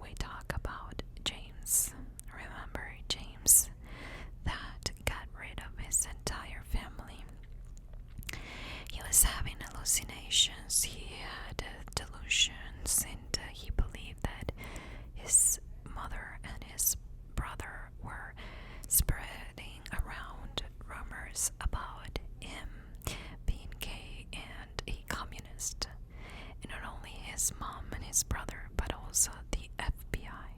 we talk about James. Remember James that got rid of his entire family? He was having hallucinations, he had delusions, and he believed that his mother and his brother were spreading around rumors about him being gay and a communist. And not only his mom and his brother, but also the FBI.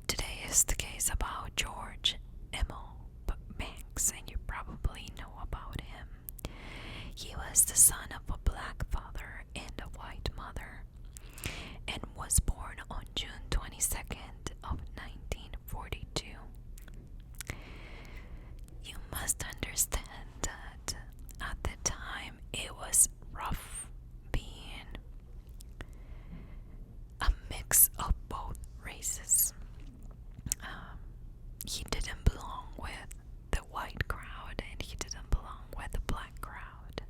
Today is the case about George Emil Banks, and you probably know about him. He was the son of a black father and a white mother, and was born on June 22nd of 1942. You must understand that at the time it was rough being a mix of both races. He didn't belong with the white crowd and he didn't belong with the black crowd.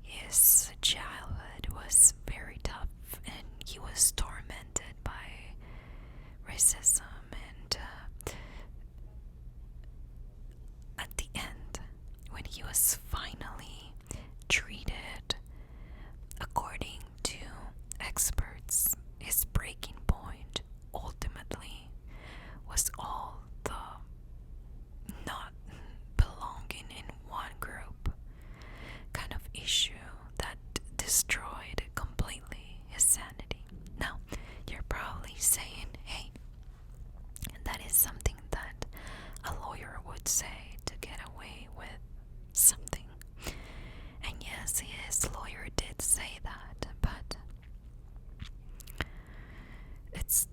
His childhood was very tough and he was tormented by racism, and at the end, when he was finally treated according to experts, his breaking point ultimately was all the not belonging in one group kind of issue that destroyed completely his sanity. Now, you're probably saying, hey, that is something that a lawyer would say to get away with something. And yes, his lawyer did say that, but it's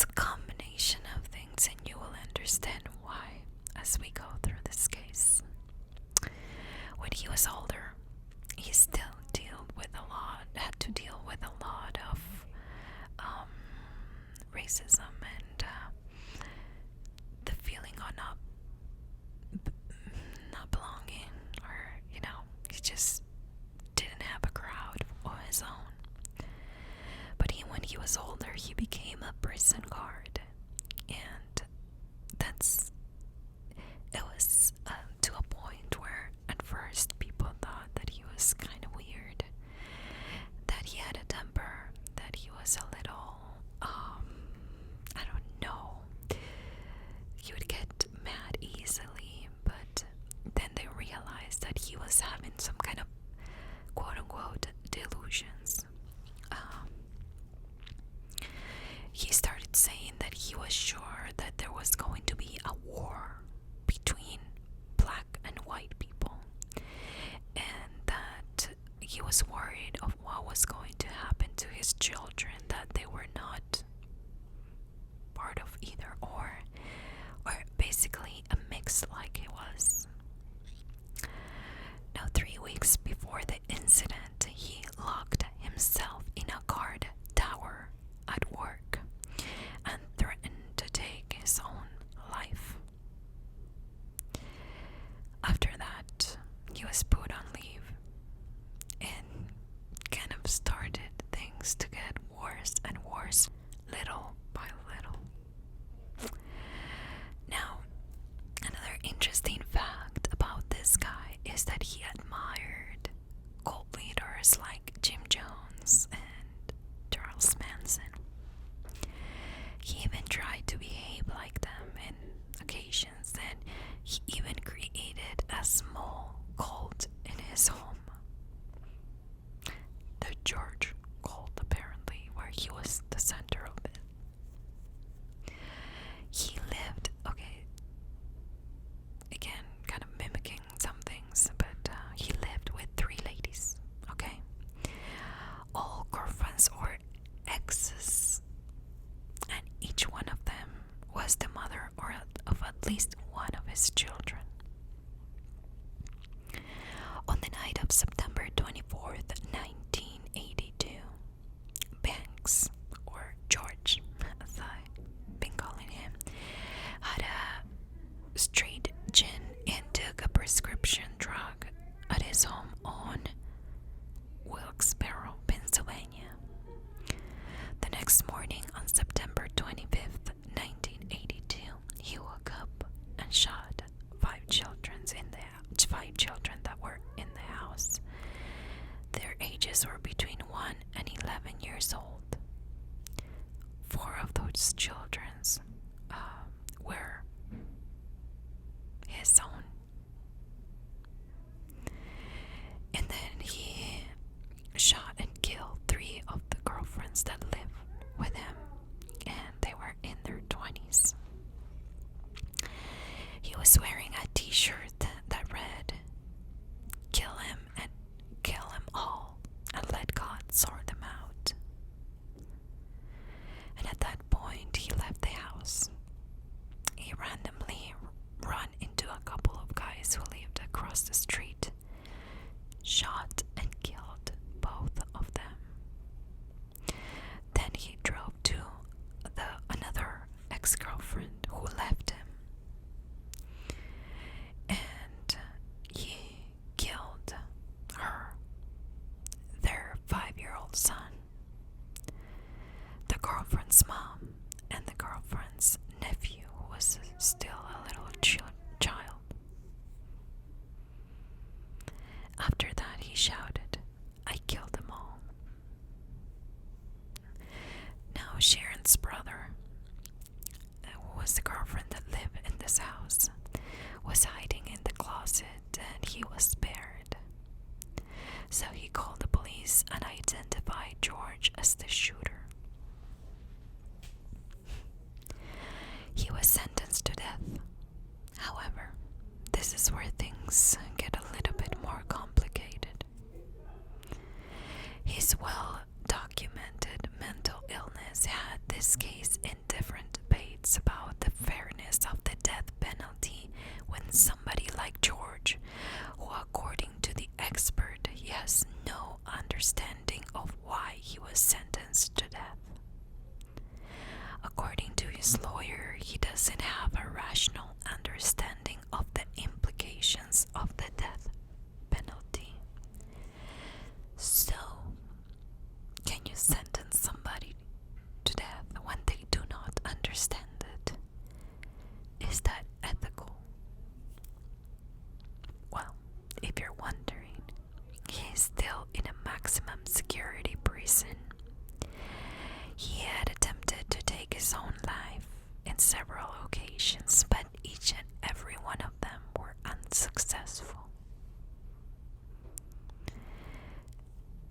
a combination of things, and you will understand why as we go through this case. When he was older, he still had to deal with a lot of racism and the feeling of not belonging, or he just didn't have a crowd of his own. But when he was older, he became a prison guard, and it was to a point where at first people thought that he was kind of weird, that he had a temper, that he was a little, I don't know, he would get mad easily, but then they realized that he was having some kind of quote-unquote delusions. He started saying that he was sure that there was going to be a war between black and white people, and that he was worried of what was going to happen to his children, that they were not part of either or basically a mix like it was. Now, 3 weeks before the incident, he locked himself in a guard tower at work and threatened to take his own life. After that, he was put on leave and kind of started things to get worse and worse, little by little. Now, another interesting fact about this guy is that he admired cult leaders like Jim Jones and Charles Manson. He even tried to behave like them in occasions, and he even created a small cult in his home. The George cult, apparently, where he was the center of it. next morning, on September 25th, 1982, he woke up and shot five children that were in the house. Their ages were between 1 and 11 years old. 4 of those children were his own. And then he shot and killed 3 of the girlfriends that lived with him, and they were in their 20s. He was wearing a t-shirt that read, "Kill him and kill them all, and let God sort them out." And at that point, he left the house. He randomly ran into a couple of guys who lived across the street, shot and killed both of them. Then he drove to another ex-girlfriend who left him, and he killed their 5-year-old son, the girlfriend's mom, and the girlfriend's nephew, who was still a little child. After that, he shouted, "I killed them all." Now, Sharon's brother, who was the girlfriend that lived in this house, was hiding in the closet, and he was spared. So he called the police and identified George as the shooter. He was sentenced to death. However, this is where things get a little bit more complicated. His well-documented mental illness had this case in different debates about the fairness of the death penalty when somebody like George, who according to the expert, he has no understanding of why he was sentenced to death. According to his lawyer, he doesn't have a rational understanding of the implications of the death penalty. So, can you sentence somebody to death when they do not understand it? Is that ethical? Well, if you're wondering, he is still in a maximum security prison. He had attempted to take his own life in several occasions, but each and every one of them were unsuccessful.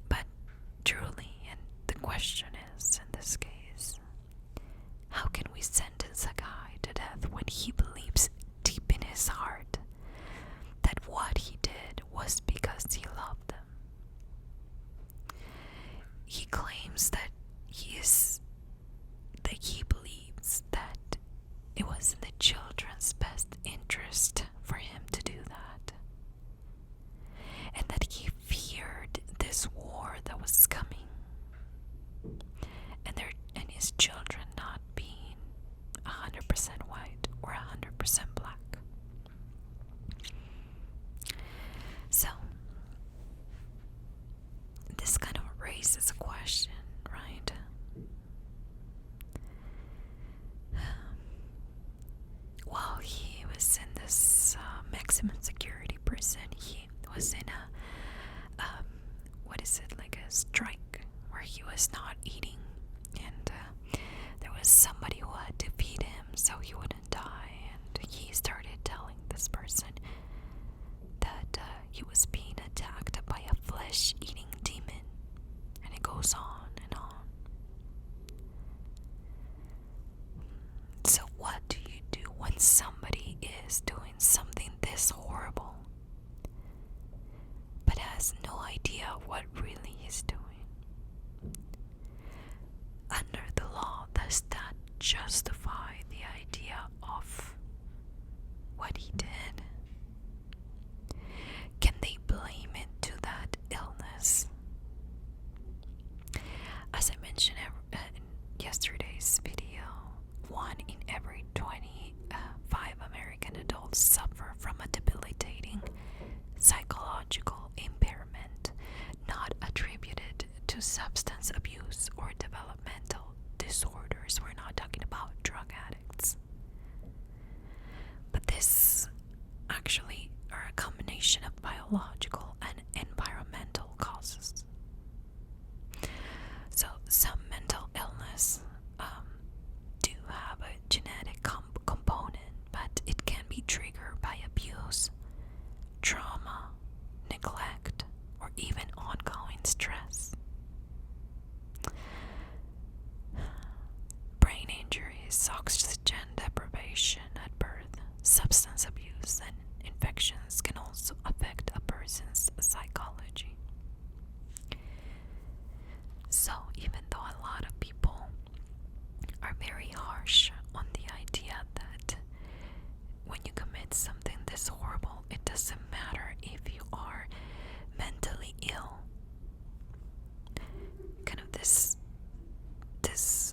But truly, and the question is, in this case, how can we sentence a guy to death when he believes deep in his heart that what he did was because he loved them? He claims that he believes that it was in the children's best interest for him to do that, and that he feared this war that was coming, and his children not being 100% white or 100% black. So this kind of raises a question, right? While he was in this maximum security prison, he was in a like a strike where he was not eating, and there was somebody who had to feed him so he wouldn't die, and he started telling this person that he was being attacked by a flesh-eating demon, and it goes on and on. So what do you do when somebody is doing something this horrible but has no idea what really he's doing? Under the law, does that justify the idea of what he did? Can they blame it to that illness? As I mentioned in yesterday's video, 1 in every 25 American adults suffer from a debilitating psychological impairment not attributed to substance abuse or developmental is oxygen deprivation at birth. Substance abuse and infections can also affect a person's psychology. So, even though a lot of people are very harsh on the idea that when you commit something this horrible, it doesn't matter if you are mentally ill. Kind of this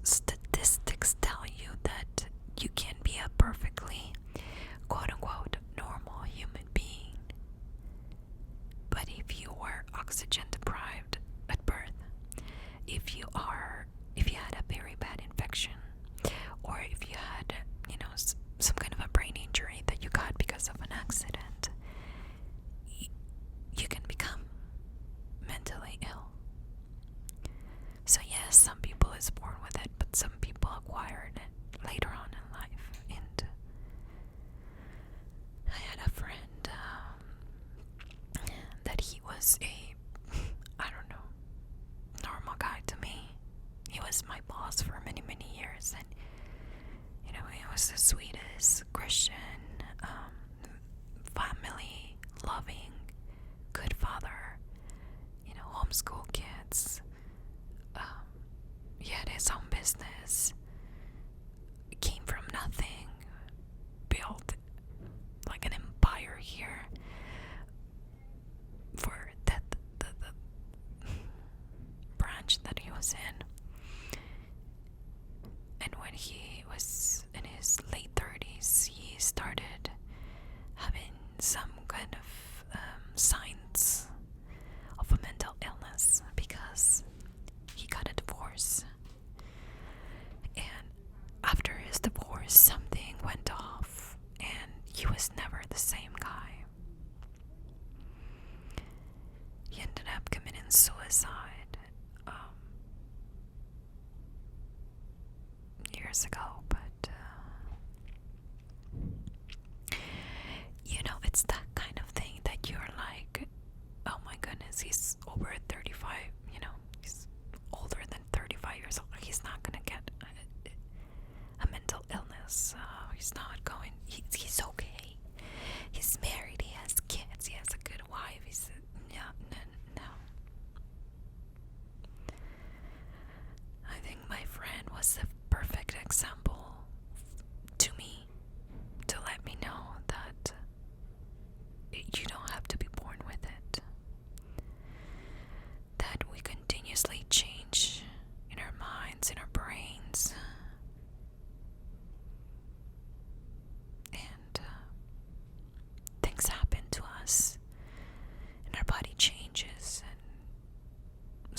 statistics tell you that you can be a perfectly quote unquote normal human being. But if you were oxygen deprived at birth, if you had a very bad infection, or if you had, some kind of a brain injury that you got because of an accident, you can become mentally ill. So yes, some people is born with it, but some people acquired it later on in life. And I had a friend that he was I don't know, normal guy to me. He was my boss for many, many years, and he was the sweetest Christian, family loving, good father. Homeschool kids. He had his own business. Came from nothing. Built like an empire here. For the branch that he was in. And when he was in his late 30s, he started having some kind of signs of a mental illness because he got a divorce. And after his divorce, something went off and he was never the same guy. He ended up committing suicide years ago, but it's that kind of thing that you're like, oh my goodness, he's over 35, he's older than 35 years old. He's not gonna get a mental illness. He's not going, he's okay. He's married, he has kids, he has a good wife. No. I think my friend was the perfect example to me to let me know that you don't have to be born with it. That we continuously change in our minds, in our brains. And things happen to us. And our body changes. And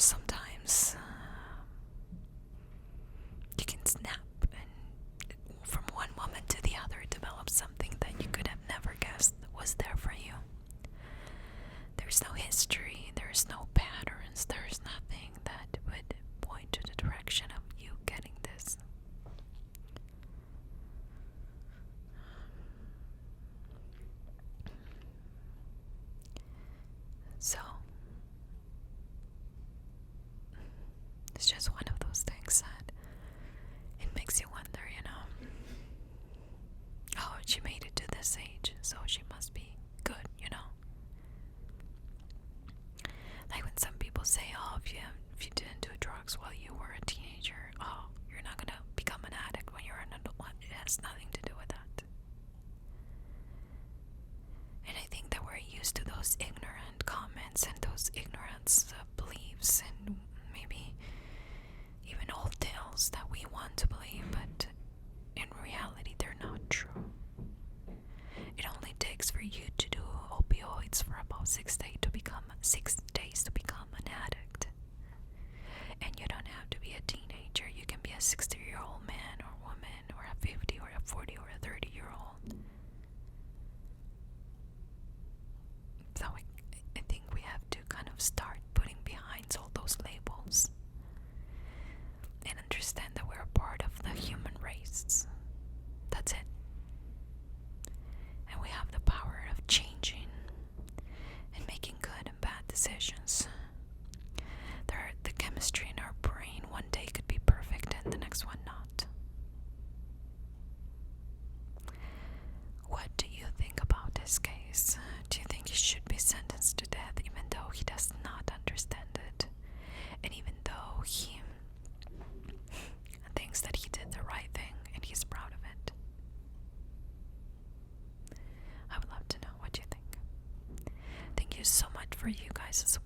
sometimes you can snap. And from one moment to the other, develop something that you could have never guessed was there for you. There's no history, there's no patterns, there's nothing that would point to the direction of you getting this. So, it's just one of those things that it makes you wonder, oh, she made it to this age, so she must be good, Like when some people say, oh, if you didn't do drugs while you were a teenager, oh, you're not gonna become an addict when you're an adult. It has nothing to do with that. And I think that we're used to those ignorant comments and those ignorant beliefs and maybe even old tales that we want to believe, but in reality they're not true. It only takes for you to do opioids for about 6 days to become an addict. And you don't have to be a teenager. You can be a 60-year-old man or woman, or a 50 or a 40 or a 30-year-old. So I think we have to kind of start putting behind all those labels and understand that we're a part of the human race. That's it. And we have the power of changing and making good and bad decisions. The chemistry in our brain one day could be perfect and the next one not. so much for you guys' support.